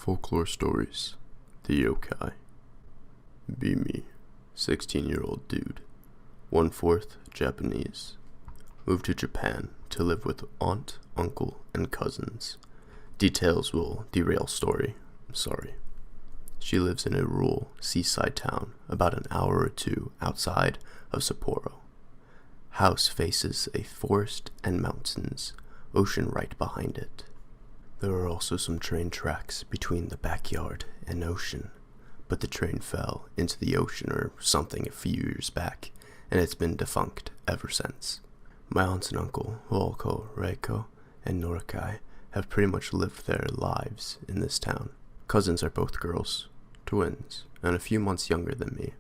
Folklore Stories, The Yokai. Be me, 16-year-old dude, 1/4 Japanese. Moved to Japan to live with aunt, uncle, and cousins. Details will derail story, sorry. She lives in a rural seaside town about an hour or two outside of Sapporo. House faces a forest and mountains, ocean right behind it. There are also some train tracks between the backyard and ocean, but the train fell into the ocean or something a few years back, and it's been defunct ever since. My aunt and uncle, who I'll call Reiko and Yokai, have pretty much lived their lives in this town. Cousins are both girls, twins, and a few months younger than me.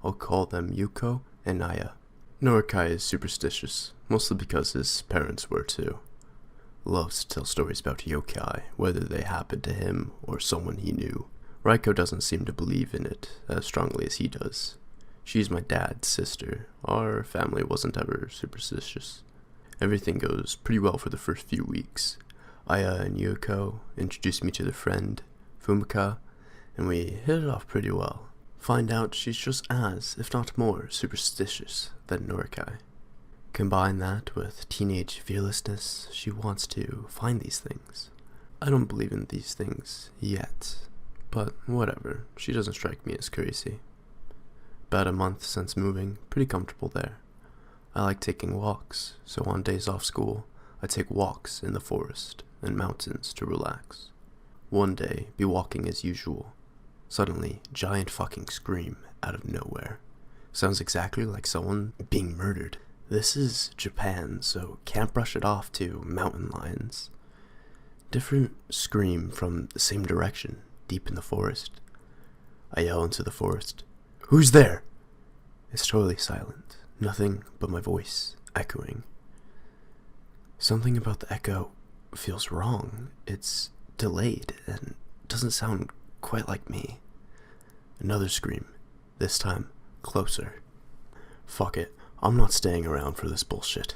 I'll call them Yuko and Naya. Yokai is superstitious, mostly because his parents were too. Loves to tell stories about yokai, whether they happened to him or someone he knew. Reiko doesn't seem to believe in it as strongly as he does. She's my dad's sister. Our family wasn't ever superstitious. Everything goes pretty well for the first few weeks. Aya and Yuko introduced me to their friend, Fumika, and we hit it off pretty well. Find out she's just as, if not more, superstitious than Yokai. Combine that with teenage fearlessness, she wants to find these things. I don't believe in these things yet, but whatever, she doesn't strike me as crazy. About a month since moving, pretty comfortable there. I like taking walks, so on days off school, I take walks in the forest and mountains to relax. One day, be walking as usual. Suddenly, giant fucking scream out of nowhere. Sounds exactly like someone being murdered. This is Japan, so can't brush it off to mountain lions. Different scream from the same direction, deep in the forest. I yell into the forest, "Who's there?" It's totally silent, nothing but my voice echoing. Something about the echo feels wrong. It's delayed and doesn't sound quite like me. Another scream, this time closer. Fuck it. I'm not staying around for this bullshit.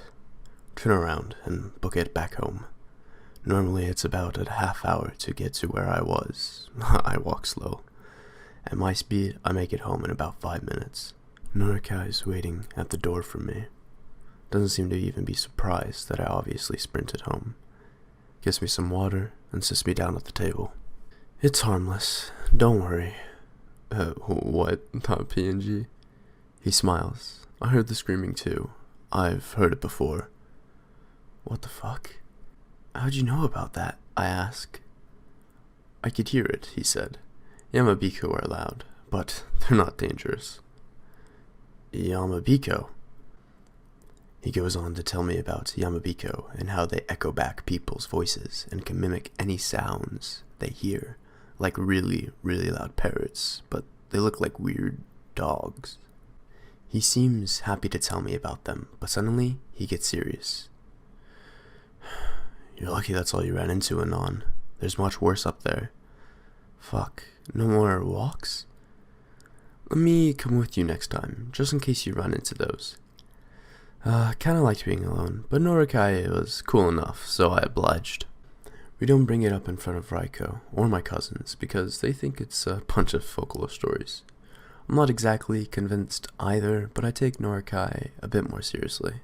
Turn around and book it back home. Normally it's about a half hour to get to where I was. I walk slow. At my speed, I make it home in about 5 minutes. Yokai is waiting at the door for me. Doesn't seem to even be surprised that I obviously sprinted home. Gets me some water and sits me down at the table. It's harmless. Don't worry. What? Not PNG? He smiles. I heard the screaming too. I've heard it before. What the fuck? How'd you know about that? I ask. I could hear it, he said. Yamabiko are loud, but they're not dangerous. Yamabiko? He goes on to tell me about Yamabiko and how they echo back people's voices and can mimic any sounds they hear, like really, really loud parrots, but they look like weird dogs. He seems happy to tell me about them, but suddenly he gets serious. You're lucky that's all you ran into, Anon. There's much worse up there. Fuck, no more walks? Let me come with you next time, just in case you run into those. Kinda liked being alone, but Yokai was cool enough, so I obliged. We don't bring it up in front of Reiko or my cousins, because they think it's a bunch of folklore stories. I'm not exactly convinced either, but I take Yokai a bit more seriously.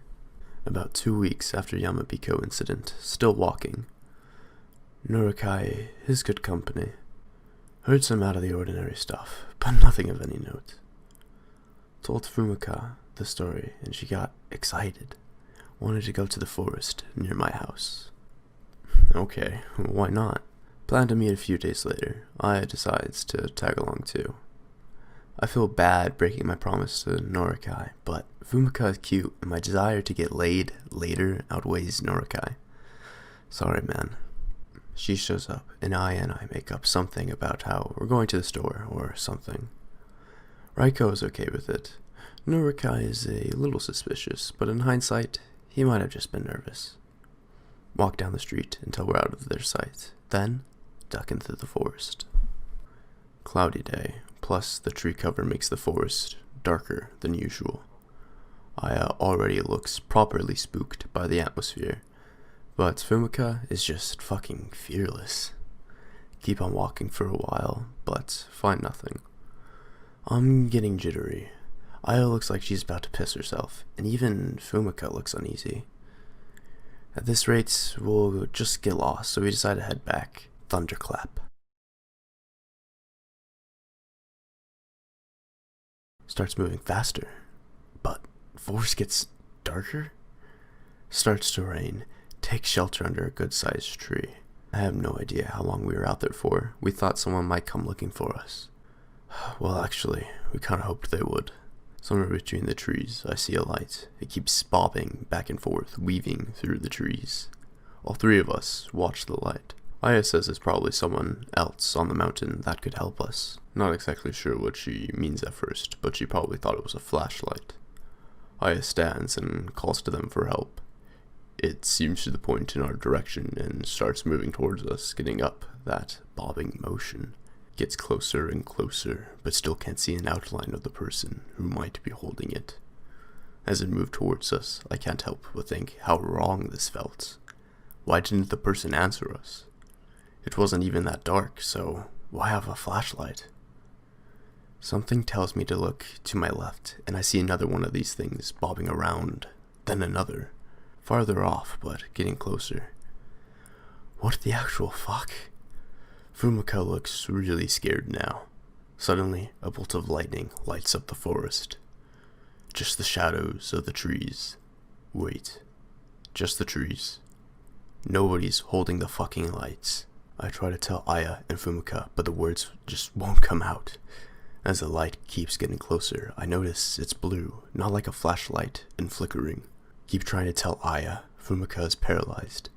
About 2 weeks after Yamabiko incident, still walking. Yokai is good company. Heard some out of the ordinary stuff, but nothing of any note. Told Fumika the story, and she got excited. Wanted to go to the forest near my house. Okay, why not? Plan to meet a few days later. Aya decides to tag along too. I feel bad breaking my promise to Yokai, but Fumika is cute, and my desire to get laid later outweighs Yokai. Sorry, man. She shows up, and I make up something about how we're going to the store or something. Reiko is okay with it. Yokai is a little suspicious, but in hindsight, he might have just been nervous. Walk down the street until we're out of their sight, then duck into the forest. Cloudy day, plus the tree cover makes the forest darker than usual. Aya already looks properly spooked by the atmosphere, but Fumika is just fucking fearless. Keep on walking for a while, but find nothing. I'm getting jittery. Aya looks like she's about to piss herself, and even Fumika looks uneasy. At this rate, we'll just get lost, so we decide to head back. Thunderclap. Starts moving faster, but force gets darker. Starts to rain. Take shelter under a good-sized tree. I have no idea how long we were out there for. We thought someone might come looking for us. Well, actually, we kind of hoped they would. Somewhere between the trees, I see a light. It keeps bobbing back and forth, weaving through the trees. All three of us watch the light. Aya says it's probably someone else on the mountain that could help us. Not exactly sure what she means at first, but she probably thought it was a flashlight. Aya stands and calls to them for help. It seems to point in our direction and starts moving towards us, getting up that bobbing motion. Gets closer and closer, but still can't see an outline of the person who might be holding it. As it moved towards us, I can't help but think how wrong this felt. Why didn't the person answer us? It wasn't even that dark, so why have a flashlight? Something tells me to look to my left, and I see another one of these things bobbing around, then another. Farther off, but getting closer. What the actual fuck? Fumika looks really scared now. Suddenly, a bolt of lightning lights up the forest. Just the shadows of the trees. Wait, just the trees? Nobody's holding the fucking lights. I try to tell Aya and Fumika, but the words just won't come out. As the light keeps getting closer, I notice it's blue, not like a flashlight, and flickering. Keep trying to tell Aya. Fumika is paralyzed.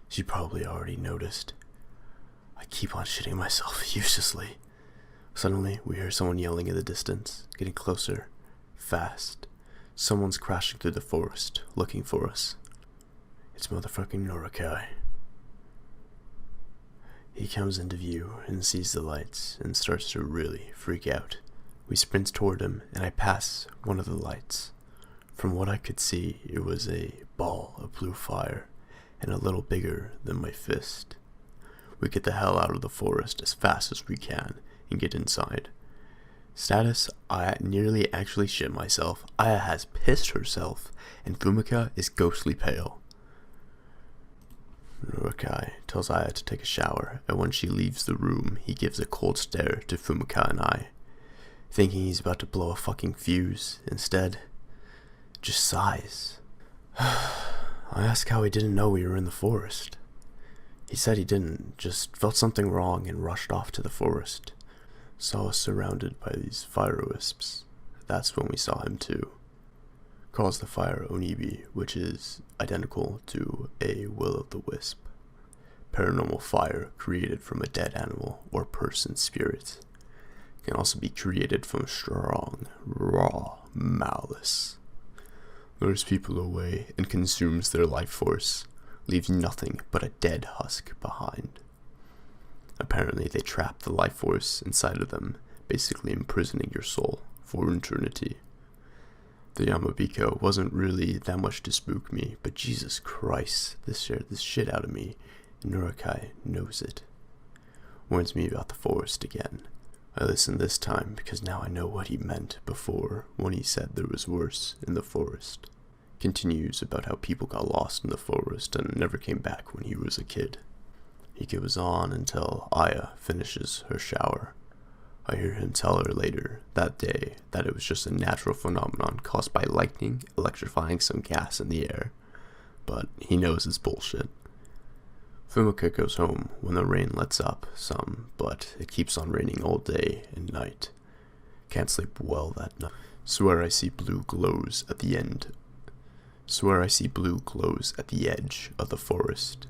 She probably already noticed. I keep on shitting myself uselessly. Suddenly, we hear someone yelling in the distance, getting closer, fast. Someone's crashing through the forest, looking for us. It's motherfucking Yokai. He comes into view and sees the lights and starts to really freak out. We sprint toward him, and I pass one of the lights. From what I could see, it was a ball of blue fire, and a little bigger than my fist. We get the hell out of the forest as fast as we can, and get inside. Status, I nearly actually shit myself. Aya has pissed herself, and Fumika is ghostly pale. Yokai tells Aya to take a shower, and when she leaves the room, he gives a cold stare to Fumika and I, thinking he's about to blow a fucking fuse. Instead, just sighs. I asked how he didn't know we were in the forest. He said he didn't, just felt something wrong and rushed off to the forest. Saw us surrounded by these fire wisps. That's when we saw him too. Calls the fire Onibi, which is identical to a will-o'-the-wisp. Paranormal fire created from a dead animal or person's spirit. Can also be created from strong, raw malice. Lures people away and consumes their life force, leaves nothing but a dead husk behind. Apparently they trap the life force inside of them, basically imprisoning your soul for eternity. The Yamabiko wasn't really that much to spook me, but Jesus Christ, this scared the shit out of me, and Yokai knows it. Warns me about the forest again. I listen this time because now I know what he meant before when he said there was worse in the forest. Continues about how people got lost in the forest and never came back when he was a kid. He goes on until Aya finishes her shower. I hear him tell her later that day that it was just a natural phenomenon caused by lightning electrifying some gas in the air, but he knows it's bullshit. Fumika goes home when the rain lets up some, but it keeps on raining all day and night. Can't sleep well that night. Swear I see blue glows at the edge of the forest.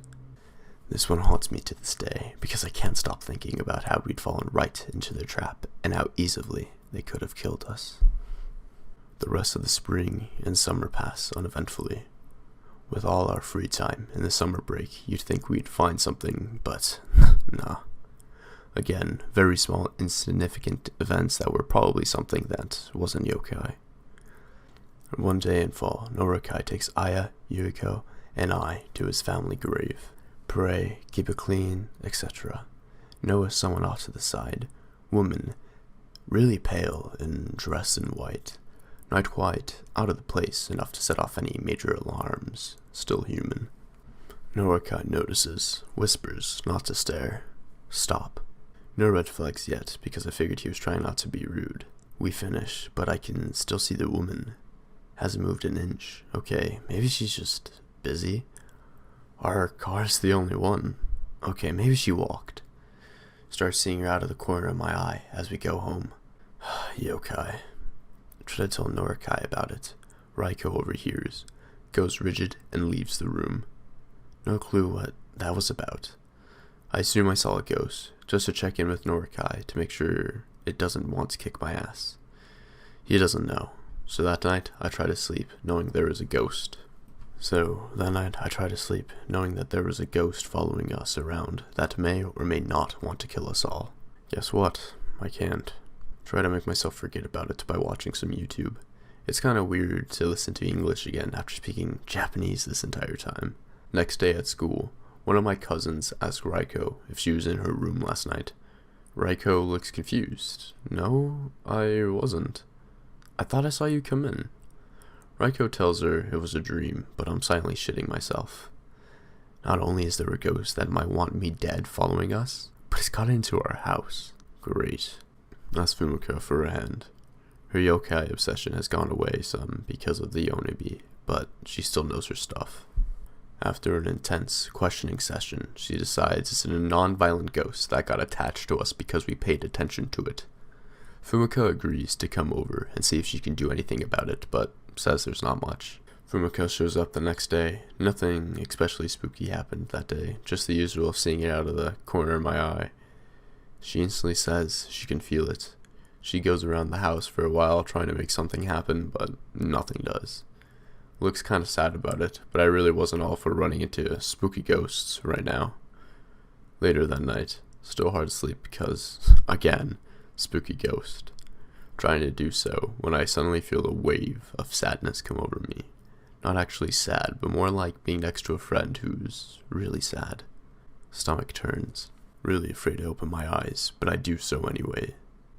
This one haunts me to this day, because I can't stop thinking about how we'd fallen right into their trap, and how easily they could have killed us. The rest of the spring and summer pass uneventfully. With all our free time in the summer break, you'd think we'd find something, but nah. Again, very small, insignificant events that were probably something that wasn't yokai. One day in fall, Yokai takes Aya, Yuiko, and I to his family grave. Pray, keep it clean, etc. Noah someone off to the side. Woman, really pale and dressed in white. Not quite out of the place enough to set off any major alarms. Still human. Yokai notices, whispers, not to stare. Stop. No red flags yet, because I figured he was trying not to be rude. We finish, but I can still see the woman. Hasn't moved an inch. Okay, maybe she's just busy. Our car's the only one. Okay, maybe she walked. Start seeing her out of the corner of my eye as we go home. Yokai. Try to tell Yokai about it. Raiko overhears, goes rigid, and leaves the room. No clue what that was about. I assume I saw a ghost, just to check in with Yokai to make sure it doesn't want to kick my ass. He doesn't know, so that night I try to sleep knowing there is a ghost. Knowing that there was a ghost following us around that may or may not want to kill us all. Guess what? I can't. Try to make myself forget about it by watching some YouTube. It's kinda weird to listen to English again after speaking Japanese this entire time. Next day at school, one of my cousins asked Raiko if she was in her room last night. Raiko looks confused. No, I wasn't. I thought I saw you come in. Raiko tells her it was a dream, but I'm silently shitting myself. Not only is there a ghost that might want me dead following us, but it's got into our house. Great. That's Fumika for a hand. Her yokai obsession has gone away some because of the Yonibi, but she still knows her stuff. After an intense questioning session, she decides it's a non-violent ghost that got attached to us because we paid attention to it. Fumika agrees to come over and see if she can do anything about it, but says there's not much. Fumika shows up the next day. Nothing especially spooky happened that day, just the usual seeing it out of the corner of my eye. She instantly says she can feel it. She goes around the house for a while trying to make something happen, but nothing does. Looks kind of sad about it, but I really wasn't all for running into spooky ghosts right now. Later that night, still hard to sleep because, again, spooky ghost. Trying to do so when I suddenly feel a wave of sadness come over me. Not actually sad, but more like being next to a friend who's really sad. Stomach turns. Really afraid to open my eyes, but I do so anyway.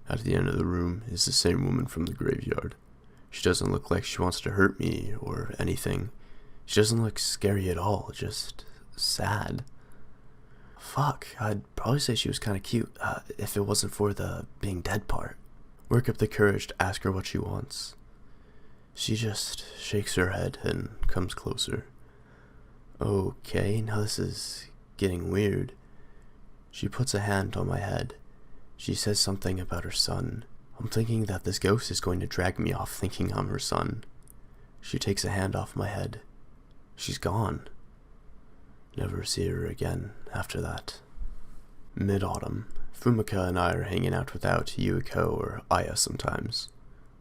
At the end of the room is the same woman from the graveyard. She doesn't look like she wants to hurt me or anything. She doesn't look scary at all, just sad. Fuck, I'd probably say she was kind of cute if it wasn't for the being dead part. Work up the courage to ask her what she wants. She just shakes her head and comes closer. Okay, now this is getting weird. She puts a hand on my head. She says something about her son. I'm thinking that this ghost is going to drag me off thinking I'm her son. She takes a hand off my head. She's gone. Never see her again after that. Mid-autumn, Fumika and I are hanging out without Yuiko or Aya sometimes.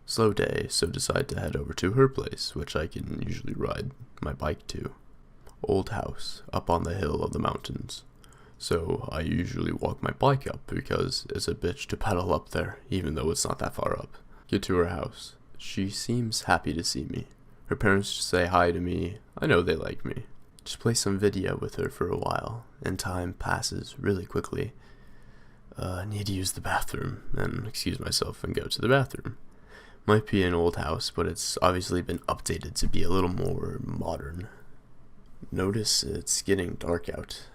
Slow day, so decide to head over to her place, which I can usually ride my bike to. Old house, up on the hill of the mountains. So I usually walk my bike up because it's a bitch to pedal up there, even though it's not that far up. Get to her house. She seems happy to see me. Her parents just say hi to me. I know they like me. Just play some video with her for a while, and time passes really quickly. Need to use the bathroom, and excuse myself and go to the bathroom. Might be an old house, but it's obviously been updated to be a little more modern. Notice it's getting dark out.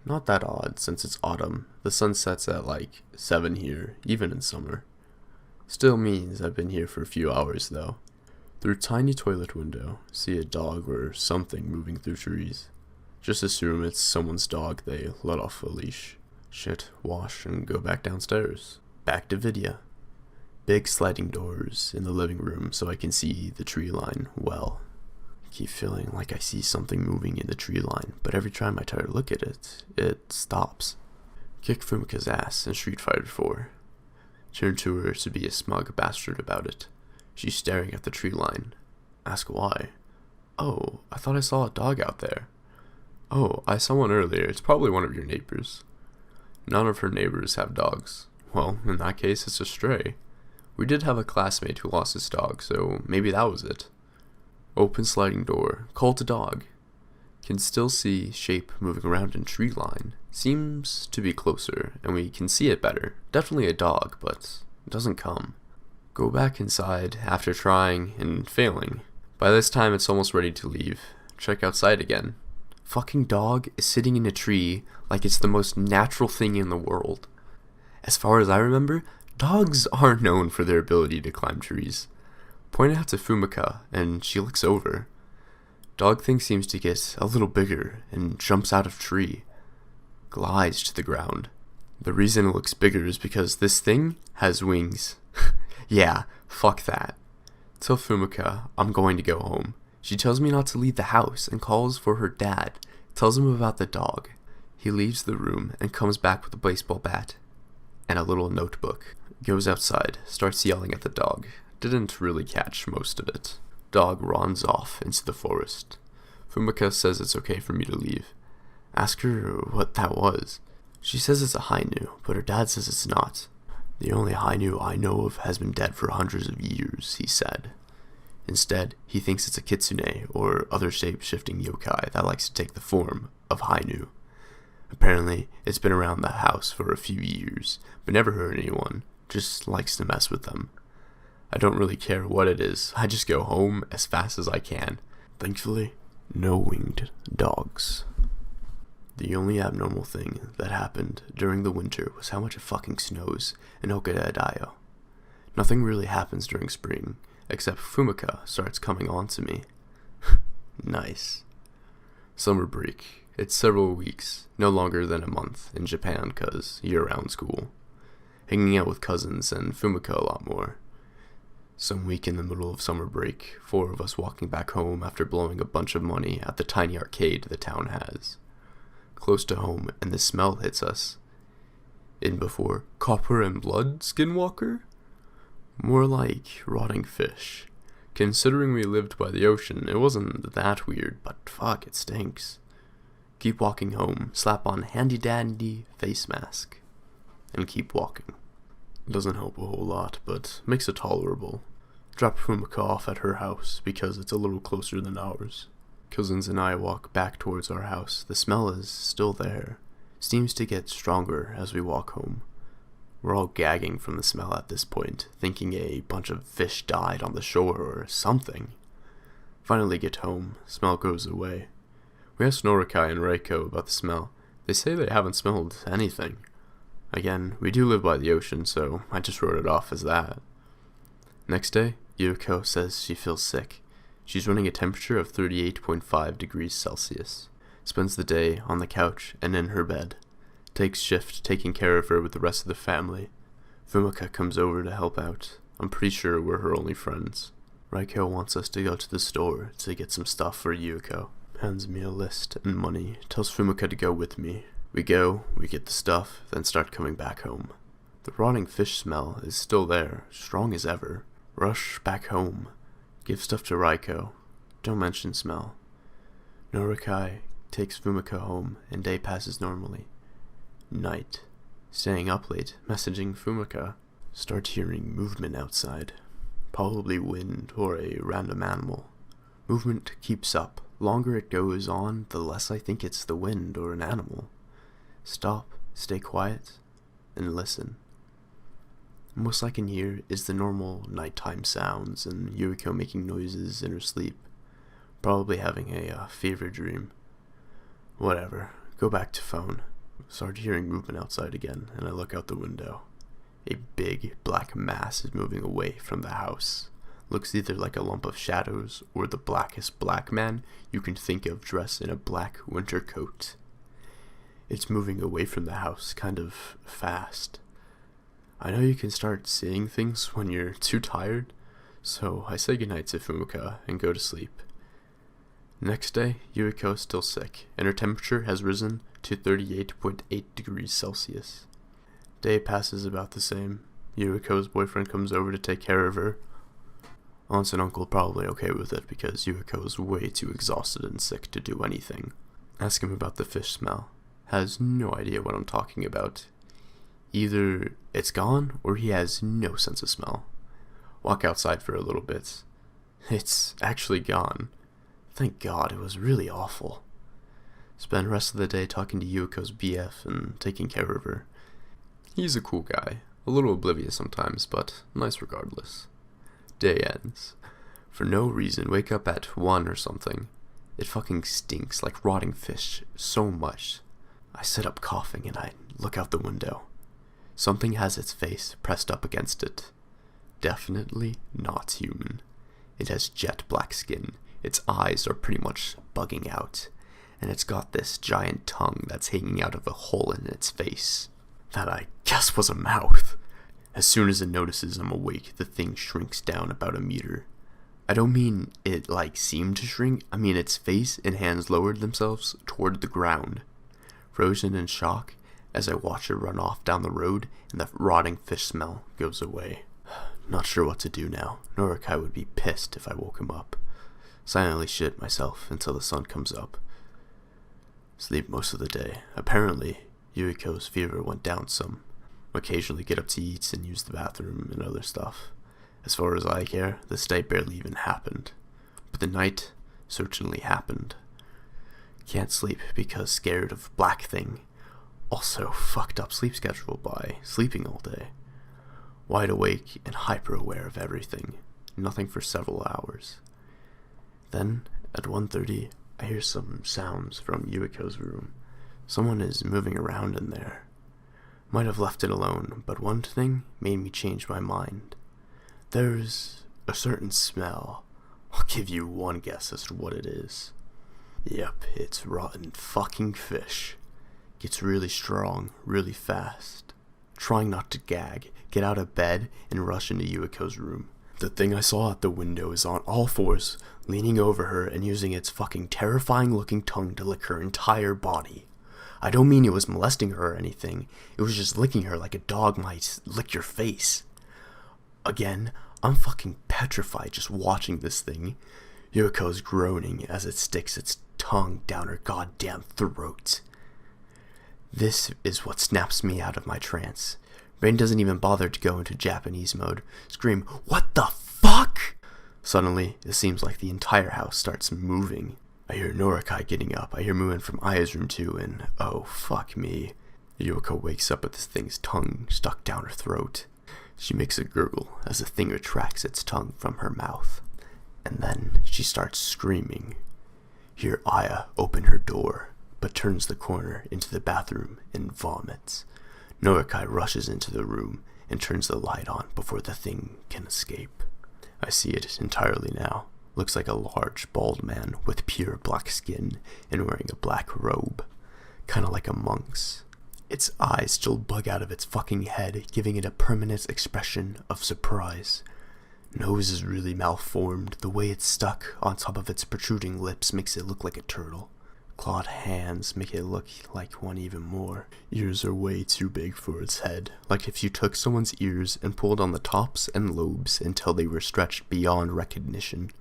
Not that odd, since it's autumn. The sun sets at like 7 here, even in summer. Still means I've been here for a few hours though. Through tiny toilet window, see a dog or something moving through trees. Just assume it's someone's dog they let off a leash. Shit, wash, and go back downstairs. Back to video. Big sliding doors in the living room so I can see the tree line well. Keep feeling like I see something moving in the tree line, but every time I try to look at it, it stops. Kick Fumika's ass in Street Fighter 4. Turn to her to be a smug bastard about it. She's staring at the tree line. Ask why. Oh, I thought I saw a dog out there. Oh, I saw one earlier. It's probably one of your neighbors. None of her neighbors have dogs. Well, in that case, it's a stray. We did have a classmate who lost his dog, so maybe that was it. Open sliding door. Call to dog. Can still see shape moving around in tree line. Seems to be closer, and we can see it better. Definitely a dog, but it doesn't come. Go back inside after trying and failing. By this time, it's almost ready to leave. Check outside again. Fucking dog is sitting in a tree like it's the most natural thing in the world. As far as I remember, dogs are known for their ability to climb trees. Point out to Fumika, and she looks over. Dog thing seems to get a little bigger and jumps out of tree. Glides to the ground. The reason it looks bigger is because this thing has wings. Yeah, fuck that. Tell Fumika I'm going to go home. She tells me not to leave the house and calls for her dad. Tells him about the dog. He leaves the room and comes back with a baseball bat and a little notebook. Goes outside, starts yelling at the dog. Didn't really catch most of it. Dog runs off into the forest. Fumika says it's okay for me to leave. Ask her what that was. She says it's a Hainu, but her dad says it's not. The only Hainu I know of has been dead for hundreds of years, he said. Instead, he thinks it's a kitsune or other shape-shifting yokai that likes to take the form of Hainu. Apparently, it's been around the house for a few years, but never hurt anyone, just likes to mess with them. I don't really care what it is, I just go home as fast as I can. Thankfully, no winged dogs. The only abnormal thing that happened during the winter was how much it fucking snows in Hokkaido. Nothing really happens during spring, except Fumika starts coming on to me. Nice. Summer break. It's several weeks, no longer than a month in Japan cause year-round school. Hanging out with cousins and Fumika a lot more. Some week in the middle of summer break, 4 of us walking back home after blowing a bunch of money at the tiny arcade the town has. Close to home, and the smell hits us. In before Copper and Blood Skinwalker? More like rotting fish. Considering we lived by the ocean, it wasn't that weird, but fuck, it stinks. Keep walking home, slap on handy-dandy face mask, and keep walking. Doesn't help a whole lot, but makes it tolerable. Drop Fumika off at her house, because it's a little closer than ours. Cousins and I walk back towards our house. The smell is still there. Seems to get stronger as we walk home. We're all gagging from the smell at this point, thinking a bunch of fish died on the shore or something. Finally get home. Smell goes away. We asked Norikai and Reiko about the smell. They say they haven't smelled anything. Again, we do live by the ocean, so I just wrote it off as that. Next day, Yuko says she feels sick. She's running a temperature of 38.5 degrees Celsius. Spends the day on the couch and in her bed. Takes shift taking care of her with the rest of the family. Fumika comes over to help out. I'm pretty sure we're her only friends. Reiko wants us to go to the store to get some stuff for Yuko. Hands me a list and money. Tells Fumika to go with me. We go, we get the stuff, then start coming back home. The rotting fish smell is still there, strong as ever. Rush back home. Give stuff to Reiko. Don't mention smell. Norikai takes Fumika home, and day passes normally. Night. Staying up late, messaging Fumika. Start hearing movement outside. Probably wind or a random animal. Movement keeps up. Longer it goes on, the less I think it's the wind or an animal. Stop, stay quiet, and listen. Most I can hear is the normal nighttime sounds and Yuriko making noises in her sleep. Probably having a fever dream. Whatever, go back to phone. Start hearing movement outside again, and I look out the window. A big black mass is moving away from the house. Looks either like a lump of shadows or the blackest black man you can think of dressed in a black winter coat. It's moving away from the house kind of fast. I know you can start seeing things when you're too tired, so I say goodnight to Fumika and go to sleep. Next day, Yuriko is still sick, and her temperature has risen to 38.8 degrees Celsius. Day passes about the same. Yuriko's boyfriend comes over to take care of her. Aunt and uncle probably okay with it because Yuriko is way too exhausted and sick to do anything. Ask him about the fish smell. Has no idea what I'm talking about. Either it's gone or he has no sense of smell. Walk outside for a little bit. It's actually gone. Thank God, it was really awful. Spend the rest of the day talking to Yuiko's BF and taking care of her. He's a cool guy, a little oblivious sometimes, but nice regardless. Day ends. For no reason, wake up at 1 or something. It fucking stinks like rotting fish so much. I sit up coughing and I look out the window. Something has its face pressed up against it. Definitely not human. It has jet black skin, its eyes are pretty much bugging out, and it's got this giant tongue that's hanging out of a hole in its face. That I guess was a mouth. As soon as it notices I'm awake, the thing shrinks down about a meter. I don't mean it seemed to shrink, I mean its face and hands lowered themselves toward the ground. Frozen in shock as I watch it run off down the road and the rotting fish smell goes away. Not sure what to do now. Yokai would be pissed if I woke him up. Silently shit myself until the sun comes up. Sleep most of the day. Apparently, Yuiko's fever went down some. Occasionally get up to eat and use the bathroom and other stuff. As far as I care, this day barely even happened. But the night certainly happened. Can't sleep because scared of black thing. Also fucked up sleep schedule by sleeping all day. Wide awake and hyper aware of everything. Nothing for several hours. Then, at 1:30, I hear some sounds from Yuiko's room. Someone is moving around in there. Might have left it alone, but one thing made me change my mind. There's a certain smell. I'll give you one guess as to what it is. Yep, it's rotten fucking fish. Gets really strong, really fast. Trying not to gag, get out of bed, and rush into Yuiko's room. The thing I saw at the window is on all fours, leaning over her and using its fucking terrifying looking tongue to lick her entire body. I don't mean it was molesting her or anything, it was just licking her like a dog might lick your face. Again, I'm fucking petrified just watching this thing. Yuiko's groaning as it sticks its tongue down her goddamn throat. This is what snaps me out of my trance. Brain doesn't even bother to go into Japanese mode. Scream, "What the fuck?" Suddenly, it seems like the entire house starts moving. I hear Yokai getting up. I hear movement from Aya's room too, and oh, fuck me. Yuiko wakes up with this thing's tongue stuck down her throat. She makes a gurgle as the thing retracts its tongue from her mouth. And then she starts screaming. Hear Aya open her door, but turns the corner into the bathroom and vomits. Yokai rushes into the room and turns the light on before the thing can escape. I see it entirely now. Looks like a large, bald man with pure black skin and wearing a black robe. Kinda like a monk's. Its eyes still bug out of its fucking head, giving it a permanent expression of surprise. Nose is really malformed. The way it's stuck on top of its protruding lips makes it look like a turtle. Clawed hands make it look like one even more. Ears are way too big for its head, like if you took someone's ears and pulled on the tops and lobes until they were stretched beyond recognition.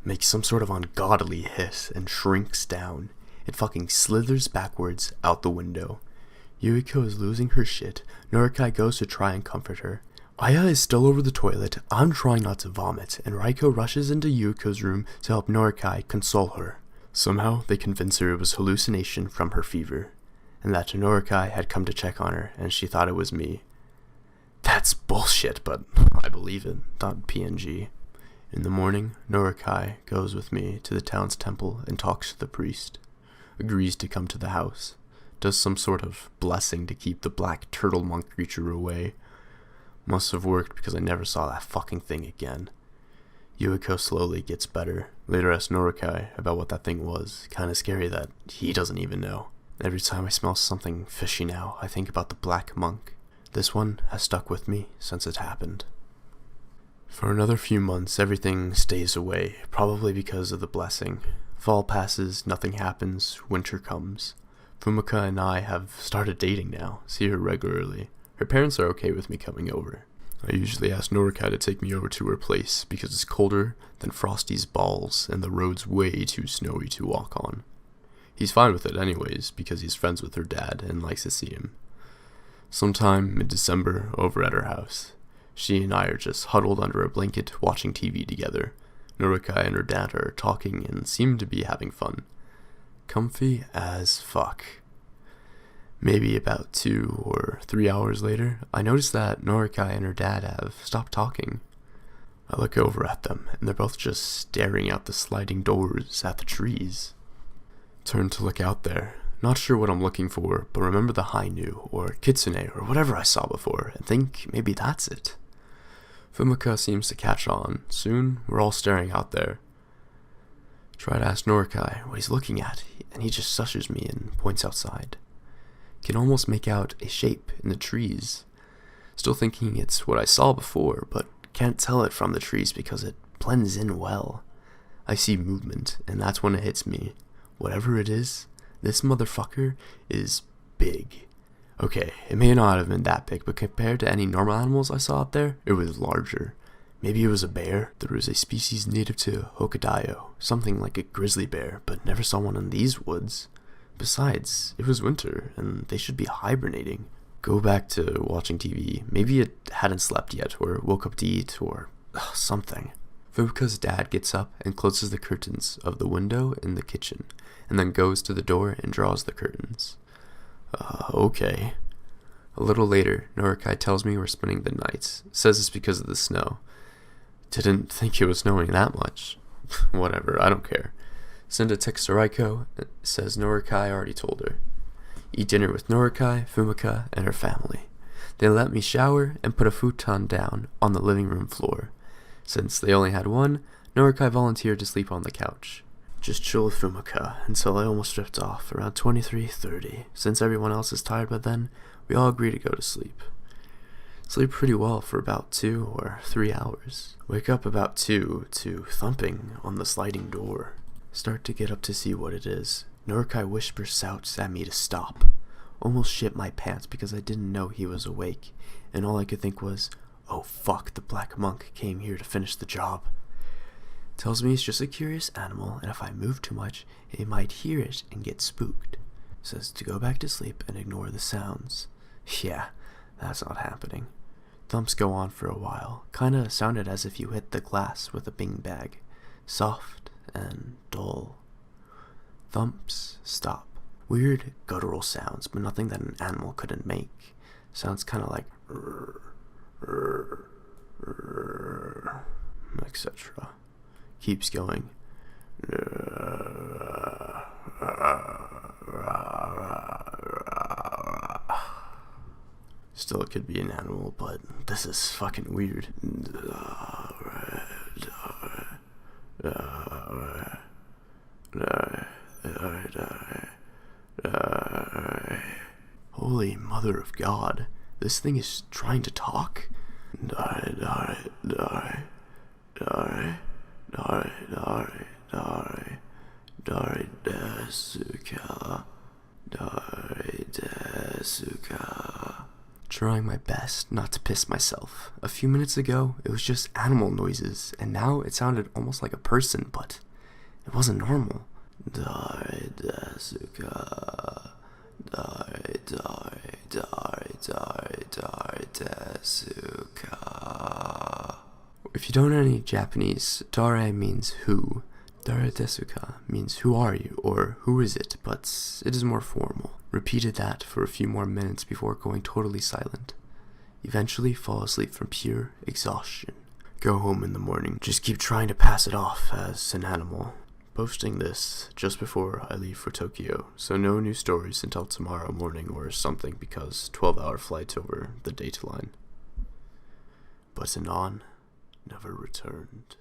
Makes some sort of ungodly hiss and shrinks down. It fucking slithers backwards out the window. Yuiko is losing her shit. Yokai goes to try and comfort her. Aya is still over the toilet. I'm trying not to vomit, and Raiko rushes into Yuiko's room to help Yokai console her. Somehow, they convince her it was hallucination from her fever, and that Yokai had come to check on her, and she thought it was me. That's bullshit, but I believe it. .png. In the morning, Yokai goes with me to the town's temple and talks to the priest. Agrees to come to the house. Does some sort of blessing to keep the black turtle monk creature away. Must have worked because I never saw that fucking thing again. Yuiko slowly gets better. Later asks Yokai about what that thing was. Kinda scary that he doesn't even know. Every time I smell something fishy now, I think about the black monk. This one has stuck with me since it happened. For another few months, everything stays away, probably because of the blessing. Fall passes, nothing happens, winter comes. Fumika and I have started dating now, see her regularly. Her parents are okay with me coming over. I usually ask Yokai to take me over to her place because it's colder than Frosty's balls and the road's way too snowy to walk on. He's fine with it anyways because he's friends with her dad and likes to see him. Sometime mid-December over at her house. She and I are just huddled under a blanket watching TV together. Yokai and her dad are talking and seem to be having fun. comfy as fuck. Maybe about 2 or 3 hours later, I noticed that Norikai and her dad have stopped talking. I look over at them, and they're both just staring out the sliding doors at the trees. Turn to look out there, not sure what I'm looking for, but remember the Hainu, or Kitsune, or whatever I saw before, and think maybe that's it. Fumika seems to catch on. Soon, we're all staring out there. Try to ask Norikai what he's looking at, and he just shushes me and points outside. Can almost make out a shape in the trees. Still thinking it's what I saw before, but can't tell it from the trees because it blends in well. I see movement, and that's when it hits me. Whatever it is, this motherfucker is big. Okay, it may not have been that big, but compared to any normal animals I saw out there, it was larger. Maybe it was a bear. There was a species native to Hokkaido, something like a grizzly bear, but never saw one in these woods. Besides, it was winter, and they should be hibernating. Go back to watching TV. Maybe it hadn't slept yet, or woke up to eat, or something. Fumika's dad gets up and closes the curtains of the window in the kitchen, and then goes to the door and draws the curtains. Okay. A little later, Norikai tells me we're spending the nights. Says it's because of the snow. Didn't think it was snowing that much. Whatever, I don't care. Send a text to Raiko. Says Norikai already told her. Eat dinner with Norikai, Fumika, and her family. They let me shower and put a futon down on the living room floor. Since they only had one, Norikai volunteered to sleep on the couch. Just chill with Fumika until I almost drift off around 23:30. Since everyone else is tired by then, we all agree to go to sleep. Sleep pretty well for about 2 or 3 hours. Wake up about 2 to thumping on the sliding door. Start to get up to see what it is. Norikai whispers shouts at me to stop. Almost shit my pants because I didn't know he was awake, and all I could think was, oh fuck, the black monk came here to finish the job. Tells me it's just a curious animal, and if I move too much, it might hear it and get spooked. Says to go back to sleep and ignore the sounds. Yeah, that's not happening. Thumps go on for a while. Kinda sounded as if you hit the glass with a bing bag. Soft and dull. Thumps stop. Weird guttural sounds, but nothing that an animal couldn't make. Sounds kinda like etc. Keeps going. Still, it could be an animal, but this is fucking weird. Holy mother of God, this thing is trying to talk? Trying my best not to piss myself. A few minutes ago, it was just animal noises, and now it sounded almost like a person, but it wasn't normal. If you don't know any Japanese, dare means who. Dare desuka means who are you, or who is it, but it is more formal. Repeated that for a few more minutes before going totally silent. Eventually fall asleep from pure exhaustion. Go home in the morning, just keep trying to pass it off as an animal. Posting this just before I leave for Tokyo, so no new stories until tomorrow morning or something because 12-hour flight over the dateline. But Anon never returned.